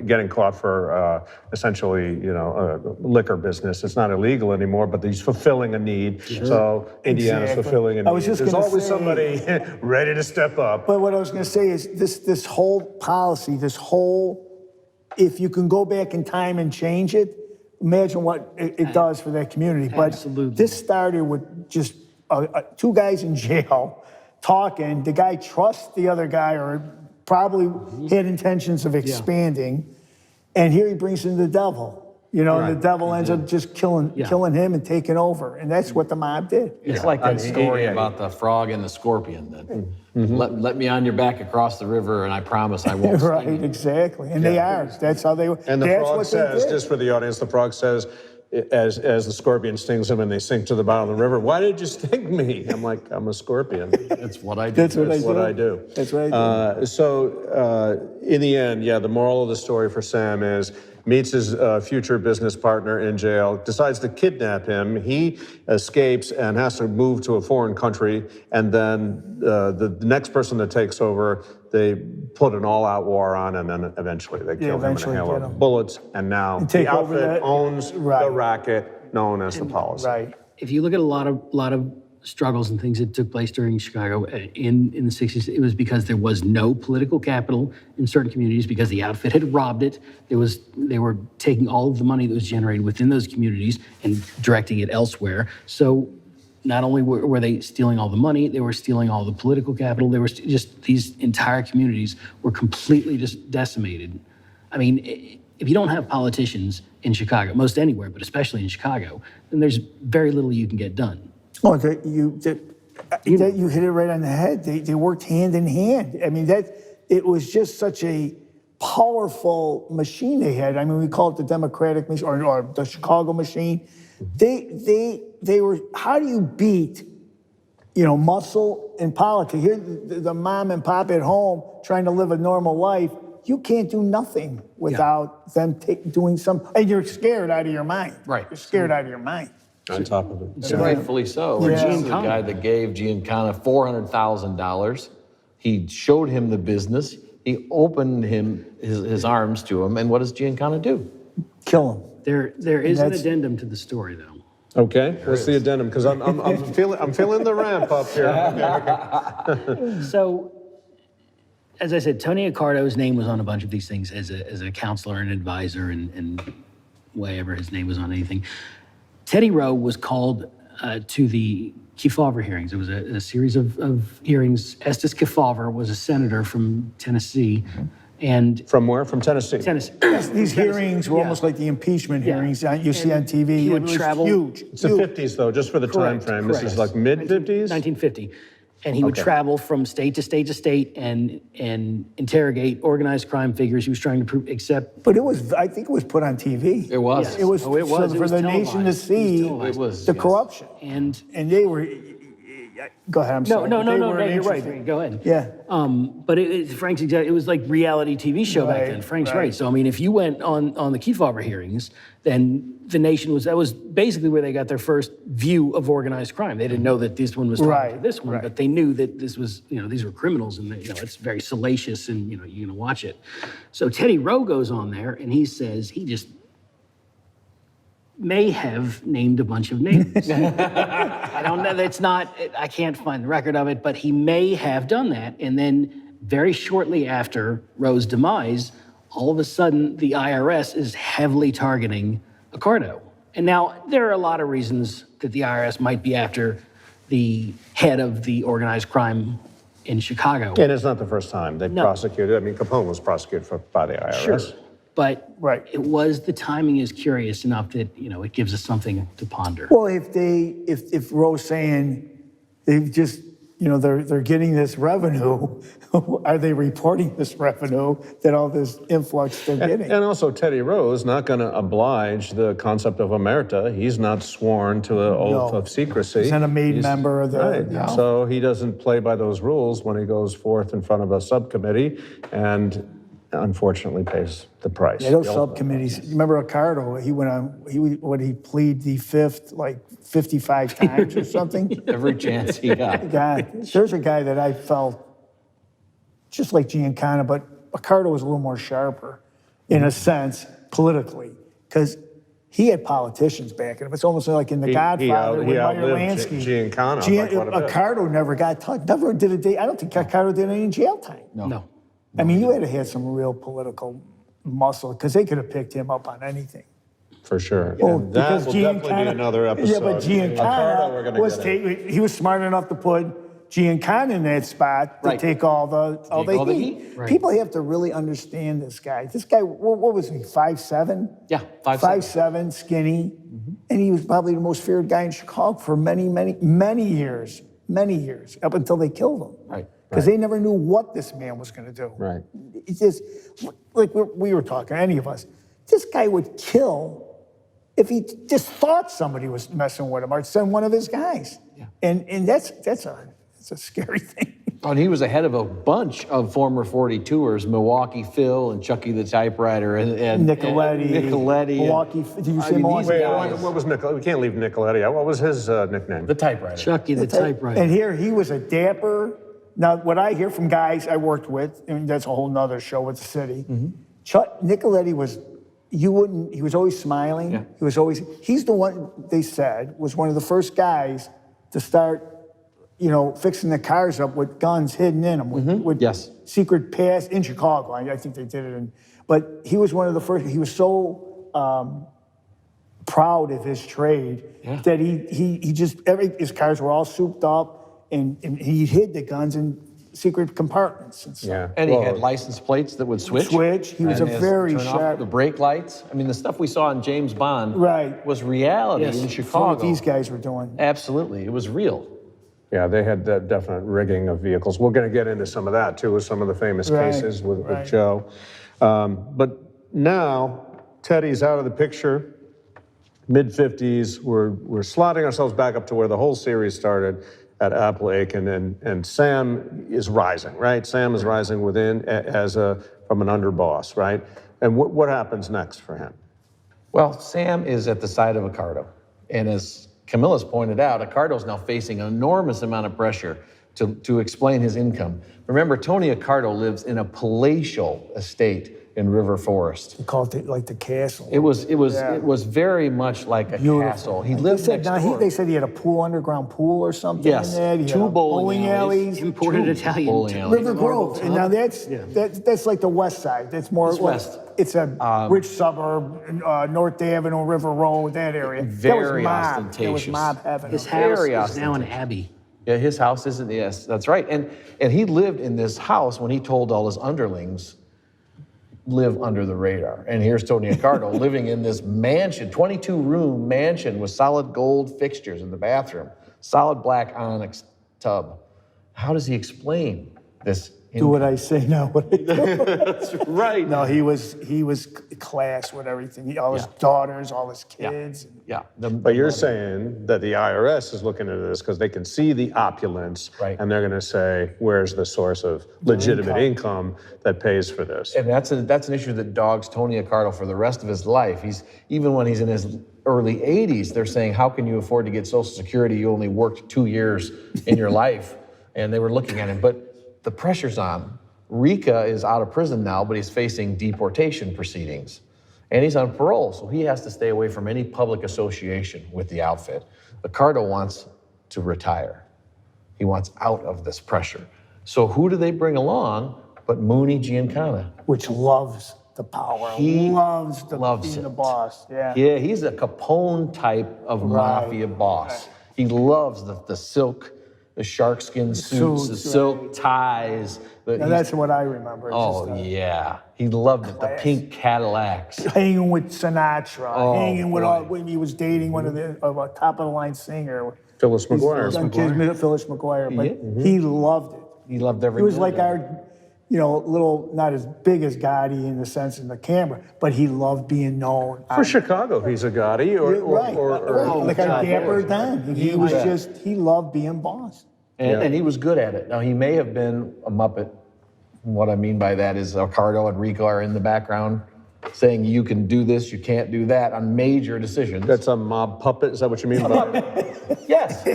Speaker 1: getting caught for essentially, liquor business. It's not illegal anymore, but he's fulfilling a need. Sure. So Indiana's
Speaker 2: Exactly.
Speaker 1: fulfilling a need.
Speaker 2: I was just
Speaker 1: There's
Speaker 2: gonna
Speaker 1: always
Speaker 2: say-
Speaker 1: somebody ready to step up.
Speaker 2: But what I was going to say is this whole policy, if you can go back in time and change it, imagine what it does for that community. But
Speaker 4: Absolutely.
Speaker 2: this started with just two guys in jail talking. The guy trusts the other guy, or probably had intentions of expanding. And here he brings in the devil. And the devil ends up just killing him and taking over. And that's what the mob did.
Speaker 3: It's like that story about the frog and the scorpion. That let me on your back across the river, and I promise I won't sting
Speaker 2: Right,
Speaker 3: you.
Speaker 2: exactly. And they are. That's how they.
Speaker 1: And the
Speaker 2: that's
Speaker 1: frog
Speaker 2: what they
Speaker 1: says,
Speaker 2: did.
Speaker 1: just for the audience, the frog says, as the scorpion stings him and they sink to the bottom of the river, "Why did you sting me?" I'm like, "I'm a scorpion."
Speaker 3: That's what I do.
Speaker 2: That's what
Speaker 1: I do.
Speaker 2: That's what I do.
Speaker 1: So in the end, the moral of the story for Sam is meets his future business partner in jail, decides to kidnap him. He escapes and has to move to a foreign country. And then the next person that takes over, they put an all-out war on, and then eventually they kill him in a
Speaker 2: eventually
Speaker 1: hail
Speaker 2: get
Speaker 1: of
Speaker 2: him.
Speaker 1: bullets. And now
Speaker 2: take
Speaker 1: the
Speaker 2: over
Speaker 1: outfit
Speaker 2: that-
Speaker 1: owns the
Speaker 2: right.
Speaker 1: racket known as the policy.
Speaker 2: Right.
Speaker 4: If you look at a lot of struggles and things that took place during Chicago in the 60s, it was because there was no political capital in certain communities, because the outfit had robbed it. They were taking all of the money that was generated within those communities and directing it elsewhere. So not only were they stealing all the money, they were stealing all the political capital. They were just, these entire communities were completely just decimated. I mean, if you don't have politicians in Chicago, most anywhere, but especially in Chicago, then there's very little you can get done.
Speaker 2: Oh, you hit it right on the head. They worked hand in hand. I mean, it was just such a powerful machine they had. I mean, we call it the Democratic machine or the Chicago machine. They were, how do you beat, muscle in politics? Here, the mom and pop at home trying to live a normal life, you can't do nothing without them doing some, and you're scared out of your mind.
Speaker 3: Right.
Speaker 2: You're scared out of your mind.
Speaker 1: On top of it.
Speaker 3: And rightfully so.
Speaker 2: Yeah.
Speaker 3: This is the guy that gave Giancana $400,000. He showed him the business. He opened his arms to him. And what does Giancana do?
Speaker 2: Kill him.
Speaker 4: There is an addendum to the story, though.
Speaker 1: Okay, what's the addendum? Because I'm feeling the ramp up here.
Speaker 4: So, as I said, Tony Accardo's name was on a bunch of these things as a counselor and advisor and whatever his name was on anything. Teddy Rowe was called to the Kefauver hearings. It was a series of hearings. Estes Kefauver was a senator from Tennessee. And
Speaker 1: From where? From Tennessee?
Speaker 4: Tennessee.
Speaker 2: These hearings were almost like the impeachment hearings you see on TV.
Speaker 4: He would
Speaker 2: It was
Speaker 4: travel.
Speaker 2: huge.
Speaker 1: It's the 50s, though, just for the time frame. This is like mid-50s?
Speaker 4: 1950. And he would travel from state to state to state and interrogate organized crime figures he was trying to prove, except.
Speaker 2: But I think it was put on TV.
Speaker 3: It was.
Speaker 4: Yes.
Speaker 2: It was,
Speaker 4: Oh, it was.
Speaker 2: so
Speaker 4: It
Speaker 2: for
Speaker 4: was
Speaker 2: the nation to
Speaker 4: televised.
Speaker 2: see
Speaker 3: It was,
Speaker 2: the
Speaker 3: yes.
Speaker 2: corruption.
Speaker 4: And
Speaker 2: And they were, go ahead, I'm sorry.
Speaker 4: no,
Speaker 2: They were
Speaker 4: you're right.
Speaker 2: interesting.
Speaker 4: Go ahead.
Speaker 2: Yeah.
Speaker 4: But Frank's exactly, it was like reality TV show back
Speaker 2: Right,
Speaker 4: then. Frank's
Speaker 2: right.
Speaker 4: right. So, I mean, if you went on the Kefauver hearings, then the nation that was basically where they got their first view of organized crime. They didn't know that this one was talking to
Speaker 2: Right,
Speaker 4: this one,
Speaker 2: right.
Speaker 4: but they knew that this was, these were criminals and, it's very salacious and, you're going to watch it. So Teddy Rowe goes on there and he says he just may have named a bunch of names. I don't know, I can't find the record of it, but he may have done that. And then very shortly after Rowe's demise, all of a sudden the IRS is heavily targeting Accardo. And now there are a lot of reasons that the IRS might be after the head of the organized crime in Chicago.
Speaker 1: And it's not the first time they've prosecuted. I mean, Capone was prosecuted by the IRS.
Speaker 4: Sure. But
Speaker 2: Right.
Speaker 4: the timing is curious enough that, it gives us something to ponder.
Speaker 2: Well, if Roe's saying they've just, they're getting this revenue, are they reporting this revenue that all this influx they're getting?
Speaker 1: And also, Teddy Rowe is not going to oblige the concept of omerta. He's not sworn to an oath of secrecy.
Speaker 2: He's not a made member of the.
Speaker 1: Right.
Speaker 2: No.
Speaker 1: So he doesn't play by those rules when he goes forth in front of a subcommittee and unfortunately pays the price.
Speaker 2: Yeah, those
Speaker 1: The ultimate
Speaker 2: subcommittees. You remember Accardo? He went on. He plead the fifth like 55 times or something.
Speaker 3: Every chance he got.
Speaker 2: God, there's a guy that I felt just like Giancana, but Accardo was a little more sharper in a sense politically because he had politicians backing him. It's almost like in The Godfather
Speaker 1: he
Speaker 2: with Meyer
Speaker 1: outlived
Speaker 2: Lansky.
Speaker 1: Giancana by quite a bit.
Speaker 2: Accardo never got touched. Never did a day. I don't think Accardo did any jail time.
Speaker 4: No.
Speaker 2: I mean, you had to have some real political muscle because they could have picked him up on anything.
Speaker 1: For sure.
Speaker 2: Well,
Speaker 1: And that
Speaker 2: because
Speaker 1: will definitely be
Speaker 2: Giancana-
Speaker 1: another episode.
Speaker 2: Yeah, but
Speaker 1: Accardo, we're
Speaker 2: Giancana
Speaker 1: gonna
Speaker 2: was
Speaker 1: get it.
Speaker 2: he was smart enough to put Giancana in that spot to
Speaker 3: Right.
Speaker 2: take all the heat.
Speaker 3: Right.
Speaker 2: People have to really understand this guy. This guy, what was he? 5'7"?
Speaker 3: Yeah, 5'7".
Speaker 2: 5'7", skinny, and he was probably the most feared guy in Chicago for many years, up until they killed him.
Speaker 3: Right.
Speaker 2: Because they never knew what this man was going to do.
Speaker 1: Right.
Speaker 2: It's just like we were talking, any of us. This guy would kill if he just thought somebody was messing with him or send one of his guys.
Speaker 3: Yeah.
Speaker 2: And that's a scary thing.
Speaker 3: Oh, and he was ahead of a bunch of former 42ers, Milwaukee Phil and Chucky the Typewriter and
Speaker 2: Nicoletti. Milwaukee. Did you say
Speaker 3: mean,
Speaker 2: Milwaukee?
Speaker 1: Wait,
Speaker 3: guys.
Speaker 1: what was Nicoletti? We can't leave Nicoletti out. What was his nickname?
Speaker 3: the Typewriter.
Speaker 4: Chucky the typewriter.
Speaker 2: And here he was a dapper. Now, what I hear from guys I worked with, and that's a whole nother show with the city. Nicoletti was, he was always smiling.
Speaker 3: Yeah.
Speaker 2: He's the one, they said, was one of the first guys to start, fixing the cars up with guns hidden in them, with
Speaker 3: Yes.
Speaker 2: secret pass in Chicago. I think they did it but he was one of the first, he was so proud of his trade that he just, his cars were all souped up and he hid the guns in secret compartments and stuff.
Speaker 1: Yeah.
Speaker 3: And he had license plates that would switch.
Speaker 2: He was a
Speaker 3: And
Speaker 2: very
Speaker 3: turn off
Speaker 2: sharp.
Speaker 3: the brake lights. I mean, the stuff we saw in James Bond was reality in
Speaker 2: That's
Speaker 3: Chicago.
Speaker 2: what these guys were doing.
Speaker 3: Absolutely, it was real.
Speaker 1: Yeah, they had that definite rigging of vehicles. We're going to get into some of that too, with some of the famous cases with Joe. But now Teddy's out of the picture. Mid-50s, we're slotting ourselves back up to where the whole series started at Appalachian, and Sam is rising, right? Sam is rising within from an underboss, right? And what happens next for him?
Speaker 3: Well, Sam is at the side of Accardo. And as Camilla's pointed out, Accardo's now facing an enormous amount of pressure to explain his income. Remember, Tony Accardo lives in a palatial estate in River Forest.
Speaker 2: They called it like the castle.
Speaker 3: It was very much like a castle. He lived next door.
Speaker 2: They said he had a pool, underground pool or something
Speaker 3: Yes,
Speaker 2: in there. He
Speaker 3: two
Speaker 2: had
Speaker 3: bowling alleys.
Speaker 4: Imported Italian.
Speaker 3: bowling alleys.
Speaker 2: River Grove, and now that's like the west side. That's more
Speaker 3: west.
Speaker 2: It's a rich suburb, North Avenue, River Road, that area.
Speaker 3: Very
Speaker 2: that
Speaker 3: ostentatious.
Speaker 2: was mob heaven.
Speaker 4: His
Speaker 3: Very
Speaker 4: house is now an abbey.
Speaker 3: Yeah, his house isn't, yes, that's right. And he lived in this house when he told all his underlings, live under the radar. And here's Tony Accardo living in this mansion, 22-room mansion with solid gold fixtures in the bathroom, solid black onyx tub. How does he explain this?
Speaker 2: Do what I say, not what I do.
Speaker 3: That's right.
Speaker 2: No, he was class with everything. All his daughters, all his kids.
Speaker 3: Yeah.
Speaker 1: But you're saying that the IRS is looking into this because they can see the opulence, and they're going to say, where's the source of legitimate income that pays for this?
Speaker 3: And that's an issue that dogs Tony Accardo for the rest of his life. Even when he's in his early 80s, they're saying, how can you afford to get Social Security? You only worked 2 years in your life. And they were looking at him. But the pressure's on. Rika is out of prison now, but he's facing deportation proceedings. And he's on parole, so he has to stay away from any public association with the outfit. Accardo wants to retire. He wants out of this pressure. So who do they bring along but Mooney Giancana?
Speaker 2: Which loves the power.
Speaker 3: He
Speaker 2: loves
Speaker 3: loves
Speaker 2: being the
Speaker 3: it.
Speaker 2: boss. Yeah.
Speaker 3: Yeah, he's a Capone type of mafia boss. He loves the silk, the sharkskin suits, the silk ties.
Speaker 2: Now that's what I remember.
Speaker 3: Yeah. He loved it. The pink Cadillacs.
Speaker 2: Hanging with Sinatra, hanging with when he was dating one of the top of the line singer.
Speaker 1: Phyllis McGuire.
Speaker 2: Phyllis McGuire, but he loved it.
Speaker 3: He loved every
Speaker 2: He was
Speaker 3: minute
Speaker 2: like our, little, not as big as Gotti in the sense in the camera, but he loved being known.
Speaker 1: For Chicago, he's a Gotti or
Speaker 2: like our Dapper Dan. He loved being boss.
Speaker 3: And he was good at it. Now, he may have been a Muppet. What I mean by that is Accardo and Rico are in the background saying you can do this, you can't do that on major decisions.
Speaker 1: That's a mob puppet? Is that what you mean by it?
Speaker 3: Yes.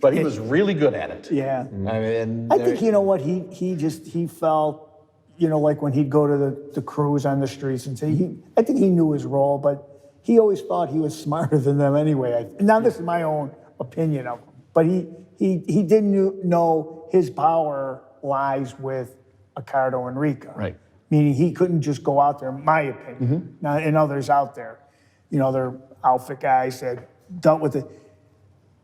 Speaker 3: But he was really good at it.
Speaker 2: Yeah.
Speaker 3: I
Speaker 2: think, he felt, like when he'd go to the crews on the streets and say, I think he knew his role, but he always thought he was smarter than them anyway. Now, this is my own opinion of him, but he didn't know his power lies with Accardo and Rica.
Speaker 3: Right.
Speaker 2: Meaning he couldn't just go out there, in my opinion. Now, and others out there, they're outfit guys that dealt with it.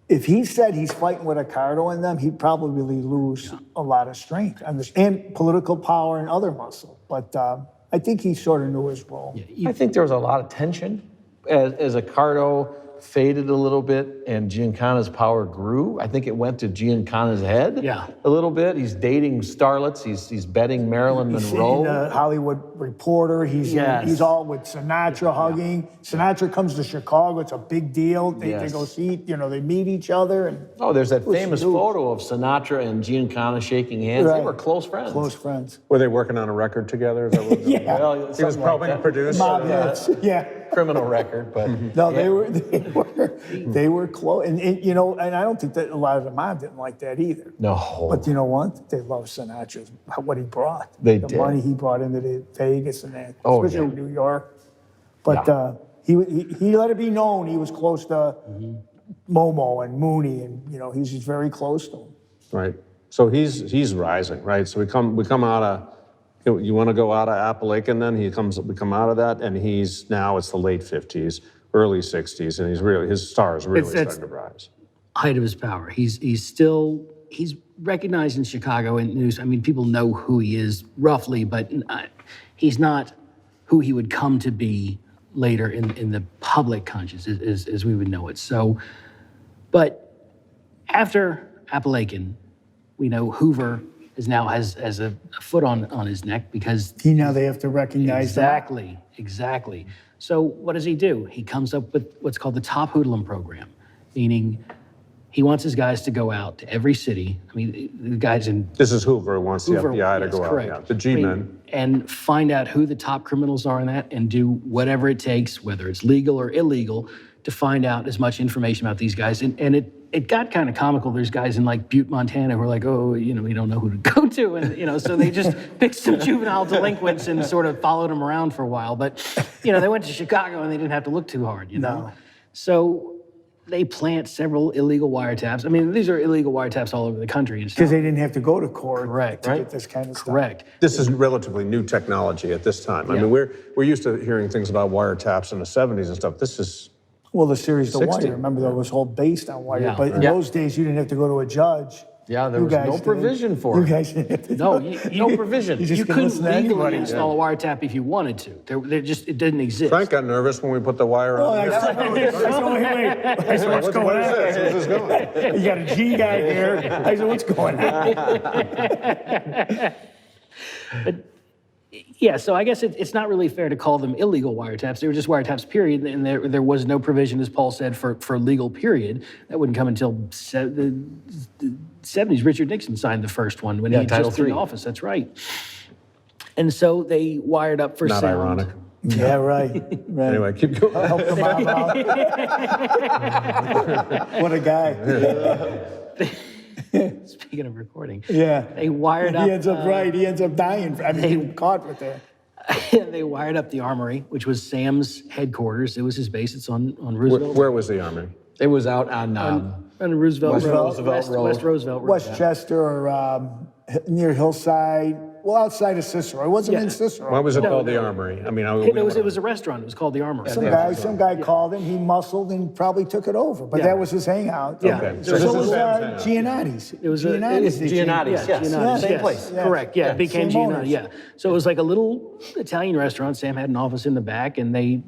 Speaker 2: If he said he's fighting with Accardo and them, he'd probably lose a lot of strength and political power and other muscle. But I think he sort of knew his role.
Speaker 3: I think there was a lot of tension as Accardo faded a little bit and Giancana's power grew. I think it went to Giancana's head a little bit. He's dating starlets. He's betting Marilyn Monroe.
Speaker 2: He's the Hollywood Reporter. He's all with Sinatra hugging. Sinatra comes to Chicago. It's a big deal. They go see, they meet each other. And
Speaker 3: there's that famous photo of Sinatra and Giancana shaking hands. Right. They were close friends.
Speaker 2: Close friends.
Speaker 1: Were they working on a record together? Is that what
Speaker 3: Well,
Speaker 1: he was helping produce.
Speaker 2: Mob hits.
Speaker 3: Criminal record, but
Speaker 2: no, they were close, and and I don't think that a lot of the mob didn't like that either.
Speaker 3: No,
Speaker 2: but you know what? They loved Sinatra, what he brought.
Speaker 3: The
Speaker 2: money he brought into Vegas and that, especially New York. But he let it be known he was close to Momo and Mooney, and he's just very close to him.
Speaker 1: Right. So he's rising, right? So we come out of. You want to go out of Appalachian then? We come out of that, and it's the late 50s. early 60s, and his star is really starting to rise.
Speaker 4: Height of his power. He's recognized in Chicago and news. I mean, people know who he is roughly, but he's not who he would come to be later in the public consciousness as we would know it. So, but after Appalachian, we know Hoover has a foot on his neck because
Speaker 2: Now they have to recognize that.
Speaker 4: Exactly. So what does he do? He comes up with what's called the top hoodlum program, meaning he wants his guys to go out to every city. I mean, the guys in
Speaker 1: This is Hoover wants the FBI to
Speaker 4: yes,
Speaker 1: go out.
Speaker 4: correct.
Speaker 1: Yeah, the G-men.
Speaker 4: And find out who the top criminals are in that and do whatever it takes, whether it's legal or illegal, to find out as much information about these guys. And it got kind of comical. There's guys in like Butte, Montana who are like, oh, we don't know who to go to. And, so they just picked some juvenile delinquents and sort of followed them around for a while. But, they went to Chicago and they didn't have to look too hard,
Speaker 2: No.
Speaker 4: So they plant several illegal wiretaps. I mean, these are illegal wiretaps all over the country.
Speaker 2: Because they didn't have to go to court
Speaker 4: Correct.
Speaker 2: to get this kind of stuff.
Speaker 4: Correct.
Speaker 1: This is relatively new technology at this time. I
Speaker 4: Yeah.
Speaker 1: mean, we're used to hearing things about wiretaps in the 70s and stuff. This is
Speaker 2: Well, the series The
Speaker 1: 60.
Speaker 2: Wire, remember that was all based on Wire.
Speaker 4: Yeah.
Speaker 2: But in those days, you didn't have to go to a judge.
Speaker 3: Yeah, there
Speaker 2: You
Speaker 3: was
Speaker 2: guys
Speaker 3: no
Speaker 2: did.
Speaker 3: provision for
Speaker 2: You
Speaker 3: it.
Speaker 2: guys didn't have to
Speaker 4: No,
Speaker 2: do it.
Speaker 3: No provision.
Speaker 2: You just
Speaker 4: You
Speaker 2: could
Speaker 4: couldn't
Speaker 2: listen to
Speaker 4: legally
Speaker 2: anybody.
Speaker 4: install a wiretap if you wanted to. It didn't exist.
Speaker 1: Frank got nervous when we put the wire
Speaker 2: Oh,
Speaker 1: on.
Speaker 2: I said, wait. I said, what's going on?
Speaker 1: Where's this going?
Speaker 2: You got a G guy here. I said, what's going on?
Speaker 4: Yeah, so I guess it's not really fair to call them illegal wiretaps. They were just wiretaps, period, and there was no provision, as Paul said, for legal period. That wouldn't come until the 70s. Richard Nixon signed the first one when he had
Speaker 3: Title
Speaker 4: just in
Speaker 3: III.
Speaker 4: office. That's right. And so they wired up for
Speaker 1: Not
Speaker 4: sound.
Speaker 1: ironic.
Speaker 2: Yeah, right.
Speaker 1: Anyway, keep going.
Speaker 2: Help the mob out. What a guy.
Speaker 4: Speaking of recording,
Speaker 2: Yeah.
Speaker 4: they wired up.
Speaker 2: He ends up right. He ends up dying. I mean, getting caught with that.
Speaker 4: They wired up the Armory, which was Sam's headquarters. It was his base. It's on Roosevelt.
Speaker 1: Where was the Army?
Speaker 3: It was out on
Speaker 4: on Roosevelt
Speaker 3: West
Speaker 4: Road,
Speaker 3: Roosevelt Road.
Speaker 4: West Roosevelt Road.
Speaker 2: Westchester or near Hillside. Well, outside of Cicero. It wasn't in Cicero.
Speaker 1: Why was it called the Armory? I mean,
Speaker 4: It was a restaurant. It was called the Armory.
Speaker 2: Some guy called him. He muscled and probably took it over. But
Speaker 4: Yeah.
Speaker 2: that was his hangout.
Speaker 4: Yeah.
Speaker 1: Okay.
Speaker 2: So
Speaker 1: this
Speaker 2: was
Speaker 1: is Sam's hangout.
Speaker 2: Giannatti's.
Speaker 4: It was
Speaker 2: Giannatti's.
Speaker 3: Giannatti's, yes.
Speaker 4: Giannatti's,
Speaker 3: Same
Speaker 4: yes.
Speaker 3: place.
Speaker 2: Yeah.
Speaker 4: Correct. Yeah, it became
Speaker 2: Same
Speaker 4: Giannatti's.
Speaker 2: owners.
Speaker 4: Yeah. So it was like a little Italian restaurant. Sam had an office in the back, and they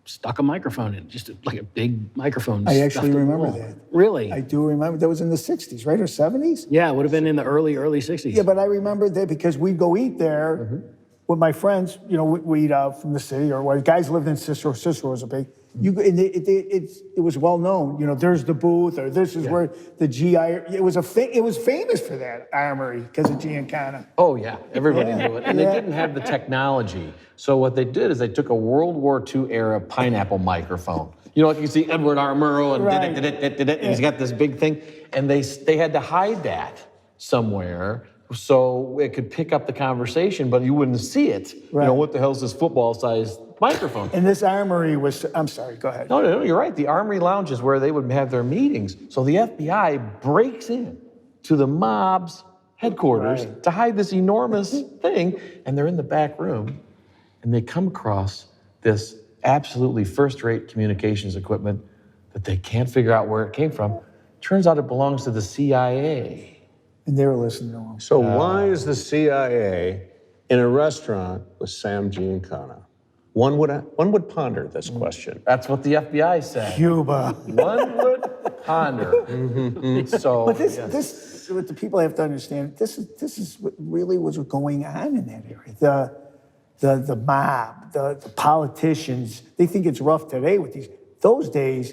Speaker 4: stuck a microphone in, just like a big microphone.
Speaker 2: I
Speaker 4: stuffed
Speaker 2: actually
Speaker 4: in the
Speaker 2: remember
Speaker 4: wall.
Speaker 2: that.
Speaker 4: Really?
Speaker 2: I do remember. That was in the 60s, right? Or 70s?
Speaker 4: Yeah, it would have been in the early 60s.
Speaker 2: Yeah, but I remember that because we'd go eat there with my friends. We'd from the city or what. Guys lived in Cicero. Cicero was a big. It was well known. There's the booth, or this is where the GI. It was famous for that armory because of Giancana.
Speaker 3: Oh, yeah. Everybody
Speaker 2: Yeah.
Speaker 3: knew it. And
Speaker 2: Yeah.
Speaker 3: they didn't have the technology. So what they did is they took a World War II era pineapple microphone. Like you see Edward R. Murrow and
Speaker 2: Right.
Speaker 3: and he's got this big thing. And they had to hide that somewhere so it could pick up the conversation, but you wouldn't see it.
Speaker 2: Right.
Speaker 3: What the hell's this football-sized microphone?
Speaker 2: And this armory was. I'm sorry. Go ahead.
Speaker 3: No, you're right. The Armory Lounge is where they would have their meetings. So the FBI breaks in to the mob's headquarters
Speaker 2: Right.
Speaker 3: to hide this enormous thing, and they're in the back room, and they come across this absolutely first-rate communications equipment that they can't figure out where it came from. Turns out it belongs to the CIA.
Speaker 2: And they were listening to him.
Speaker 1: So why is the CIA in a restaurant with Sam Giancana? One would ponder this question.
Speaker 3: That's what the FBI said.
Speaker 2: Cuba.
Speaker 3: One would ponder. So,
Speaker 2: But this,
Speaker 3: yes.
Speaker 2: this, what the people have to understand, this is what really was going on in that area. The mob, the politicians, they think it's rough today with these. Those days,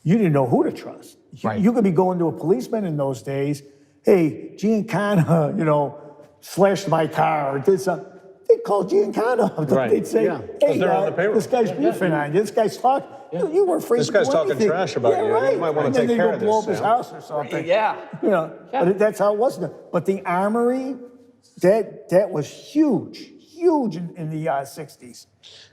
Speaker 2: you didn't know who to trust.
Speaker 3: Right.
Speaker 2: You could be going to a policeman in those days. Hey, Giancana, slashed my car or did something. They'd call Giancana up.
Speaker 1: Right.
Speaker 2: They'd say,
Speaker 4: Yeah.
Speaker 2: hey,
Speaker 1: they're on the payroll.
Speaker 2: this guy's beefing on you. This guy's talking. You were afraid
Speaker 1: This
Speaker 2: to
Speaker 1: guy's
Speaker 2: do
Speaker 1: talking
Speaker 2: anything.
Speaker 1: trash about
Speaker 2: Yeah,
Speaker 1: you. You
Speaker 2: right.
Speaker 1: might wanna
Speaker 2: And
Speaker 1: take
Speaker 2: then
Speaker 1: care
Speaker 2: they
Speaker 1: of
Speaker 2: go blow
Speaker 1: this,
Speaker 2: up his
Speaker 1: Sam.
Speaker 2: house or something.
Speaker 3: Yeah.
Speaker 2: But that's how it was. But the armory, that was huge in the 60s.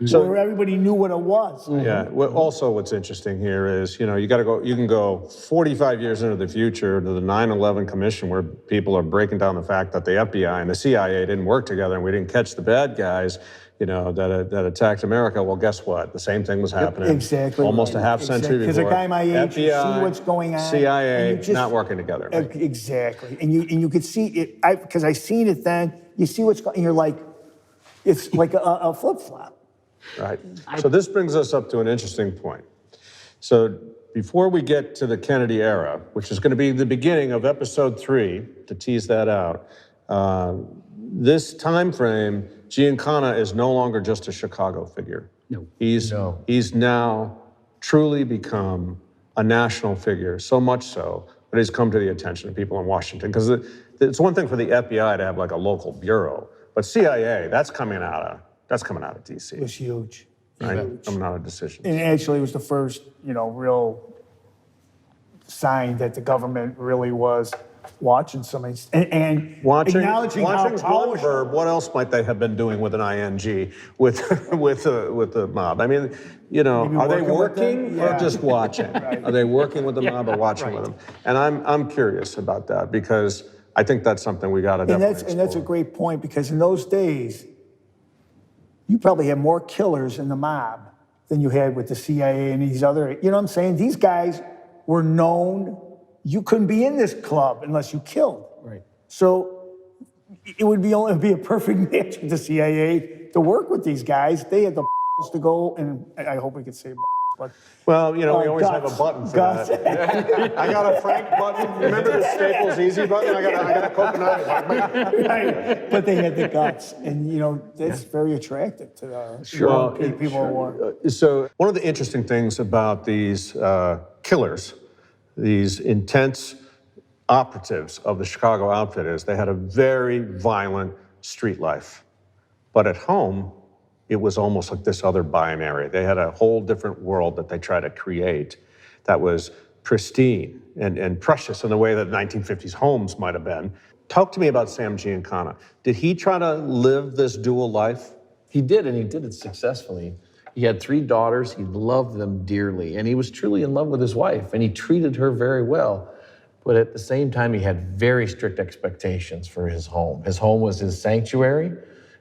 Speaker 1: So-
Speaker 2: where everybody knew what it was.
Speaker 1: Yeah. Well, also, what's interesting here is, you can go 45 years into the future to the 9/11 Commission, where people are breaking down the fact that the FBI and the CIA didn't work together and we didn't catch the bad guys. that attacked America. Well, guess what? The same thing was happening.
Speaker 2: Exactly.
Speaker 1: Almost a half century before.
Speaker 2: Because a guy my age, you see
Speaker 1: FBI,
Speaker 2: what's going on.
Speaker 1: CIA,
Speaker 2: and you
Speaker 1: not working together. Right?
Speaker 2: Exactly. And you could see it, because I seen it then, you see what's going, and you're like, it's like a flip-flop.
Speaker 1: Right. So this brings us up to an interesting point. So before we get to the Kennedy era, which is going to be the beginning of episode 3, to tease that out, this time frame, Giancana is no longer just a Chicago figure.
Speaker 4: No.
Speaker 1: He's now truly become a national figure, so much so that he's come to the attention of people in Washington. Because it's one thing for the FBI to have like a local bureau, but CIA, that's coming out of DC.
Speaker 2: It was huge.
Speaker 1: Right? Coming out of decisions.
Speaker 2: And actually, it was the first, real sign that the government really was watching somebody and acknowledging how
Speaker 1: watching's one
Speaker 2: powerful.
Speaker 1: verb. What else might they have been doing with an ing with the mob? I mean, are they working or just watching? Right. Are they working with the mob or watching with them? And I'm curious about that, because I think that's something we got to definitely explore.
Speaker 2: And that's a great point, because in those days, you probably had more killers in the mob than you had with the CIA and these other, you know what I'm saying? These guys were known. You couldn't be in this club unless you killed.
Speaker 4: Right.
Speaker 2: So it would be a perfect match with the CIA to work with these guys. They had the to go, and I hope we could say but
Speaker 1: well, we always have a button for that. I got a Frank button. Remember the Staples Easy button? I got a coconut button.
Speaker 2: Right. But they had the guts, and that's very attractive to the people who war.
Speaker 1: So one of the interesting things about these killers, these intense operatives of the Chicago outfit, is they had a very violent street life. But at home, it was almost like this other binary. They had a whole different world that they tried to create that was pristine and precious in the way that 1950s homes might have been. Talk to me about Sam Giancana. Did he try to live this dual life?
Speaker 3: He did, and he did it successfully. He had 3 daughters. He loved them dearly, and he was truly in love with his wife, and he treated her very well. But at the same time, he had very strict expectations for his home. His home was his sanctuary,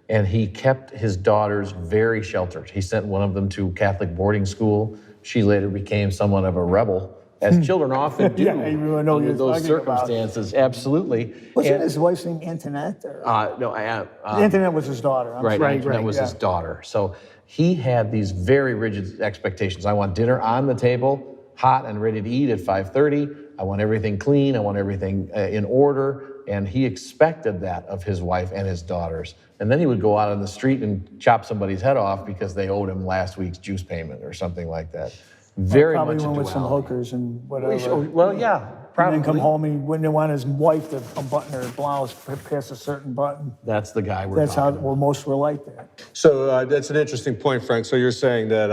Speaker 3: and he kept his daughters very sheltered. He sent one of them to Catholic boarding school. She later became somewhat of a rebel, as children often do under those circumstances. Absolutely.
Speaker 2: Wasn't his wife's name Antoinette? Or?
Speaker 3: No,
Speaker 2: Antoinette was his daughter.
Speaker 3: Antoinette was his daughter. So he had these very rigid expectations. I want dinner on the table, hot and ready to eat at 5:30. I want everything clean. I want everything in order. And he expected that of his wife and his daughters. And then he would go out on the street and chop somebody's head off because they owed him last week's juice payment or something like that. Very
Speaker 2: probably
Speaker 3: much a
Speaker 2: went with some
Speaker 3: duality.
Speaker 2: hookers and whatever.
Speaker 3: Well, yeah, probably.
Speaker 2: And then come home and he wouldn't want his wife to unbutton her blouse past a certain button.
Speaker 3: That's the guy we're
Speaker 2: That's how,
Speaker 3: talking about.
Speaker 2: well, most were like that.
Speaker 1: So that's an interesting point, Frank. So you're saying that,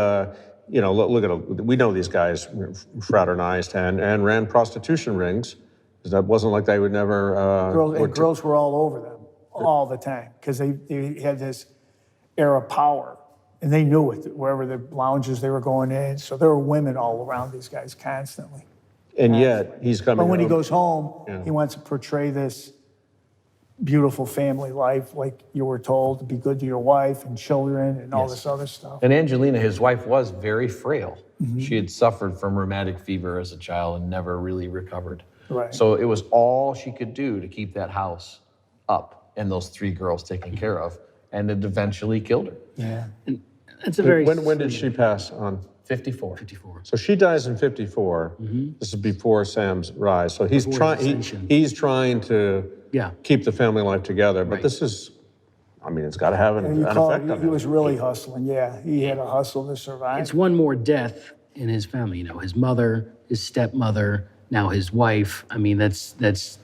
Speaker 1: look at we know these guys fraternized and ran prostitution rings. That wasn't like they would never.
Speaker 2: Girls were all over them all the time, because they had this air of power, and they knew it wherever the lounges they were going in. So there were women all around these guys constantly.
Speaker 1: And yet he's coming.
Speaker 2: But when he
Speaker 1: home.
Speaker 2: goes home, he wants to portray this beautiful family life, like you were told, to be good to your wife and children and all this other stuff.
Speaker 3: And Angelina, his wife, was very frail. She had suffered from rheumatic fever as a child and never really recovered.
Speaker 2: Right.
Speaker 3: So it was all she could do to keep that house up and those 3 girls taken care of. And it eventually killed her.
Speaker 2: Yeah.
Speaker 4: It's a very...
Speaker 1: When did she pass on?
Speaker 3: 54.
Speaker 1: So she dies in 54. This is before Sam's rise. So he's trying to keep the family life together. But this is, it's got to have an effect on him.
Speaker 2: He was really hustling. Yeah, he had to hustle to survive.
Speaker 4: It's one more death in his family. His mother, his stepmother, now his wife. That's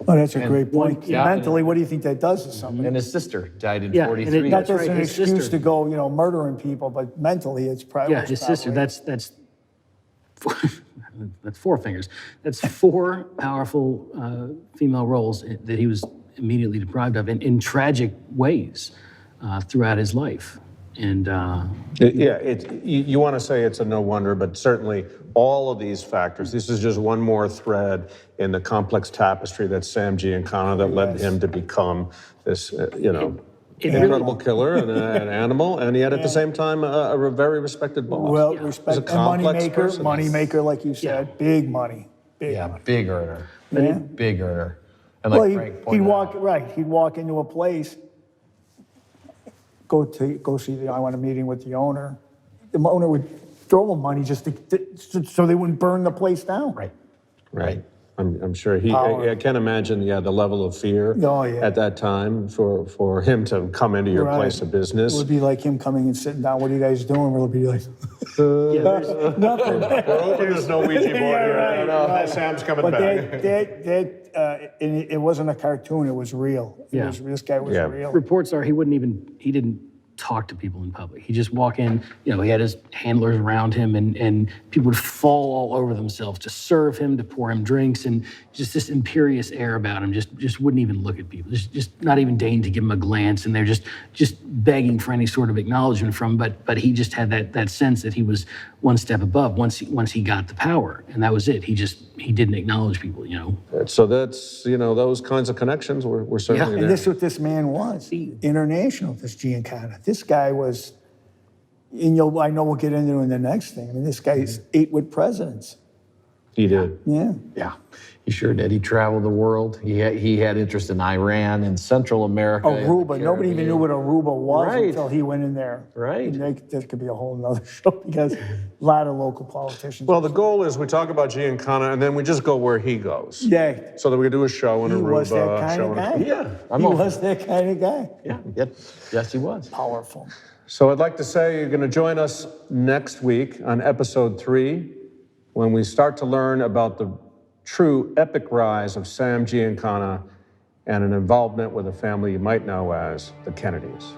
Speaker 2: Oh, that's a great point.
Speaker 3: Yeah.
Speaker 2: Mentally, what do you think that does to somebody?
Speaker 3: And his sister died in
Speaker 4: Yeah,
Speaker 3: 43.
Speaker 4: and
Speaker 2: Not just
Speaker 4: right,
Speaker 2: an
Speaker 4: his
Speaker 2: excuse
Speaker 4: sister.
Speaker 2: to go, murdering people, but mentally, it's probably
Speaker 4: his sister. That's 4 fingers. That's 4 powerful female roles that he was immediately deprived of in tragic ways throughout his life. And
Speaker 1: you want to say it's a no wonder, but certainly all of these factors. This is just one more thread in the complex tapestry that's Sam Giancana that led him to become this,
Speaker 4: It
Speaker 1: An
Speaker 4: really,
Speaker 1: incredible killer and an animal, and yet at the same time a very respected boss.
Speaker 2: Well,
Speaker 1: He's a
Speaker 2: respect and
Speaker 1: complex person.
Speaker 2: money maker, like you said, big money. Big
Speaker 3: Yeah,
Speaker 2: money.
Speaker 3: big earner.
Speaker 2: Yeah.
Speaker 3: Big earner. And like
Speaker 2: Well,
Speaker 3: Frank
Speaker 2: he'd
Speaker 3: pointed
Speaker 2: walk
Speaker 3: out,
Speaker 2: He'd walk into a place, go see I want a meeting with the owner. The owner would throw him money just so they wouldn't burn the place down.
Speaker 3: Right.
Speaker 1: Right. I'm sure
Speaker 2: Power.
Speaker 1: I can't imagine, the level of fear
Speaker 2: Oh, yeah.
Speaker 1: at that time for him to come into your
Speaker 2: Right.
Speaker 1: place of
Speaker 2: It
Speaker 1: business.
Speaker 2: would be like him coming and sitting down. What are you guys doing? We'll be like,
Speaker 4: yeah, there's,
Speaker 2: nothing.
Speaker 1: There's no Ouija board here.
Speaker 2: right.
Speaker 1: Sam's coming
Speaker 2: But
Speaker 1: back.
Speaker 2: it wasn't a cartoon. It was real.
Speaker 4: Yeah.
Speaker 2: This guy was
Speaker 1: Yeah.
Speaker 2: real.
Speaker 4: reports are he didn't talk to people in public. He just walk in, he had his handlers around him and people would fall all over themselves to serve him, to pour him drinks, and just this imperious air about him, just wouldn't even look at people, just not even deign to give him a glance, and they're just begging for any sort of acknowledgement from him, but he just had that sense that he was one step above once he got the power, and that was it. He didn't acknowledge people,
Speaker 1: So that's, those kinds of connections were certainly
Speaker 2: And
Speaker 1: there.
Speaker 2: this is what this man was. International, this Giancana. This guy was, and I know we'll get into it in the next thing. I mean, this guy's ate with presidents.
Speaker 1: He did.
Speaker 2: Yeah.
Speaker 3: yeah, he sure did. He traveled the world. He had interest in Iran and Central America. and the
Speaker 2: Aruba. Nobody even knew what Aruba was
Speaker 3: Right.
Speaker 2: until he went in there.
Speaker 3: Right.
Speaker 2: And that could be a whole nother show because a lot of local politicians.
Speaker 1: Well, the goal is we talk about Giancana and then we just go where he goes.
Speaker 2: Yeah.
Speaker 1: So that we can do a show in
Speaker 2: He
Speaker 1: Aruba.
Speaker 2: was that kind
Speaker 1: show
Speaker 2: of
Speaker 1: in-
Speaker 2: guy.
Speaker 3: Yeah, I'm
Speaker 2: He
Speaker 3: all-
Speaker 2: was that kind of guy.
Speaker 3: Yeah, yes, he was.
Speaker 2: Powerful.
Speaker 1: So I'd like to say you're going to join us next week on episode 3 when we start to learn about the true epic rise of Sam Giancana and an involvement with a family you might know as the Kennedys.